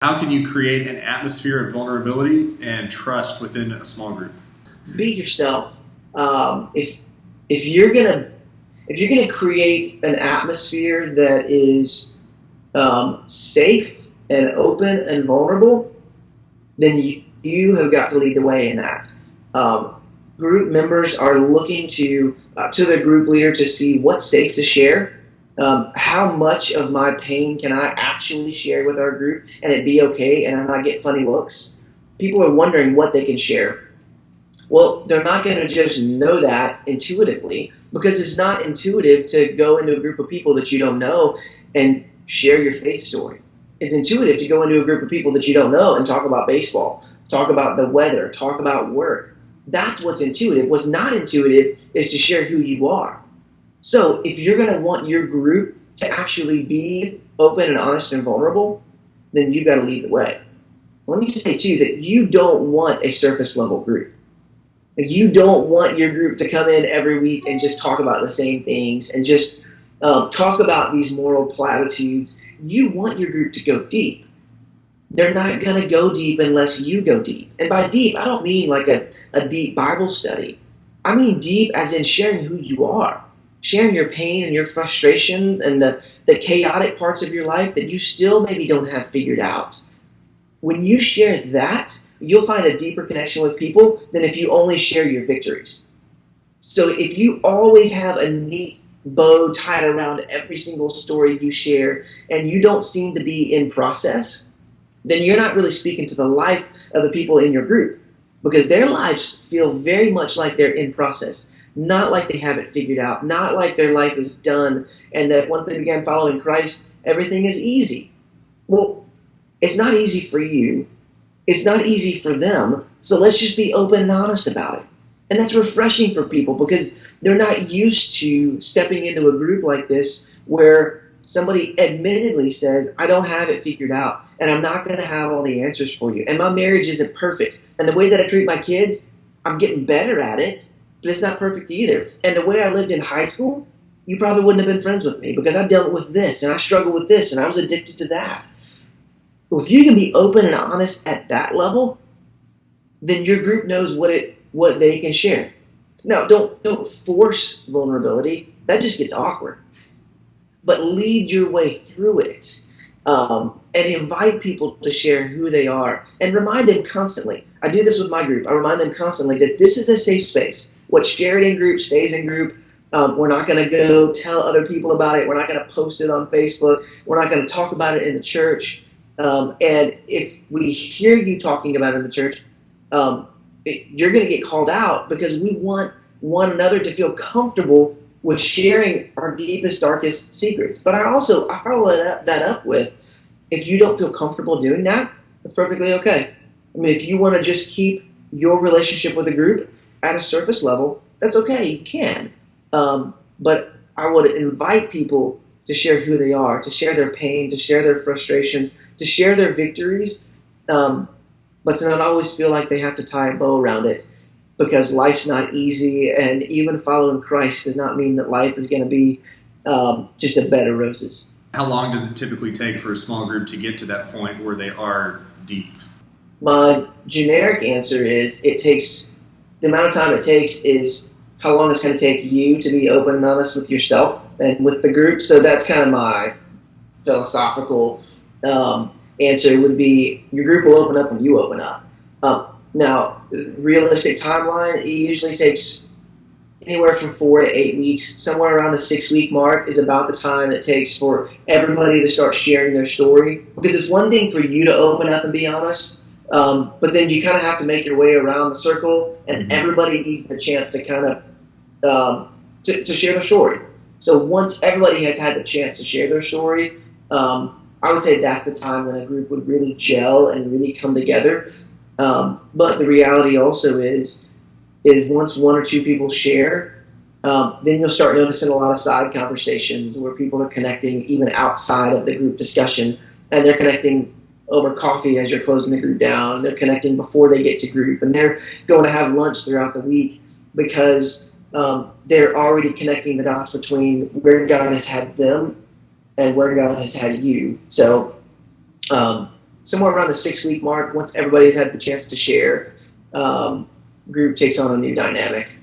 How can you create an atmosphere of vulnerability and trust within a small group? Be yourself. If you're gonna create an atmosphere that is safe and open and vulnerable, then you have got to lead the way in that. Um, Group members are looking to the group leader to see what's safe to share. How much of my pain can I actually share with our group and it be okay and I not get funny looks? People are wondering what they can share. Well, they're not going to just know that intuitively because it's not intuitive to go into a group of people that you don't know and share your faith story. It's intuitive to go into a group of people that you don't know and talk about baseball, talk about the weather, talk about work. That's what's intuitive. What's not intuitive is to share who you are. So if you're going to want your group to actually be open and honest and vulnerable, then you got to lead the way. Let me just say too that you don't want a surface level group. You don't want your group to come in every week and just talk about the same things and just talk about these moral platitudes. You want your group to go deep. They're not going to go deep unless you go deep. And by deep, I don't mean like a deep Bible study. I mean deep as in sharing who you are, sharing your pain and your frustrations and the chaotic parts of your life that you still maybe don't have figured out. When you share that, you'll find a deeper connection with people than if you only share your victories. So if you always have a neat bow tied around every single story you share and you don't seem to be in process, then you're not really speaking to the life of the people in your group because their lives feel very much like they're in process, not like they have it figured out, not like their life is done and that once they began following Christ, everything is easy. Well, it's not easy for you. It's not easy for them. So let's just be open and honest about it. And that's refreshing for people because they're not used to stepping into a group like this where somebody admittedly says, I don't have it figured out and I'm not going to have all the answers for you. And my marriage isn't perfect. And the way that I treat my kids, I'm getting better at it, but it's not perfect either. And the way I lived in high school, you probably wouldn't have been friends with me because I dealt with this and I struggled with this and I was addicted to that. Well, if you can be open and honest at that level, then your group knows what they can share. Now, don't force vulnerability. That just gets awkward. But lead your way through it and invite people to share who they are and remind them constantly. I do this with my group. I remind them constantly that this is a safe space. What's shared in group stays in group. We're not going to go tell other people about it. We're not going to post it on Facebook. We're not going to talk about it in the church. And if we hear you talking about it in the church, you're going to get called out because we want one another to feel comfortable with sharing our deepest, darkest secrets. But I follow that up with, if you don't feel comfortable doing that, that's perfectly okay. I mean, if you want to just keep your relationship with a group at a surface level, that's okay, you can. But I would invite people to share who they are, to share their pain, to share their frustrations, to share their victories, but to not always feel like they have to tie a bow around it because life's not easy, and even following Christ does not mean that life is going to be just a bed of roses. How long does it typically take for a small group to get to that point where they are deep? My generic answer is the amount of time it takes is how long it's going to take you to be open and honest with yourself and with the group. So that's kind of my philosophical answer would be your group will open up when you open up. Now, realistic timeline, it usually takes anywhere from 4 to 8 weeks. Somewhere around the 6-week mark is about the time it takes for everybody to start sharing their story. Because it's one thing for you to open up and be honest, but then you kind of have to make your way around the circle, and everybody needs the chance to kind of to share their story. So once everybody has had the chance to share their story, I would say that's the time when a group would really gel and really come together. But the reality also is once one or two people share, then you'll start noticing a lot of side conversations where people are connecting even outside of the group discussion, and they're connecting over coffee as you're closing the group down. They're connecting before they get to group, and they're going to have lunch throughout the week because they're already connecting the dots between where God has had them and where God has had you. So somewhere around the 6-week mark, once everybody's had the chance to share, group takes on a new dynamic.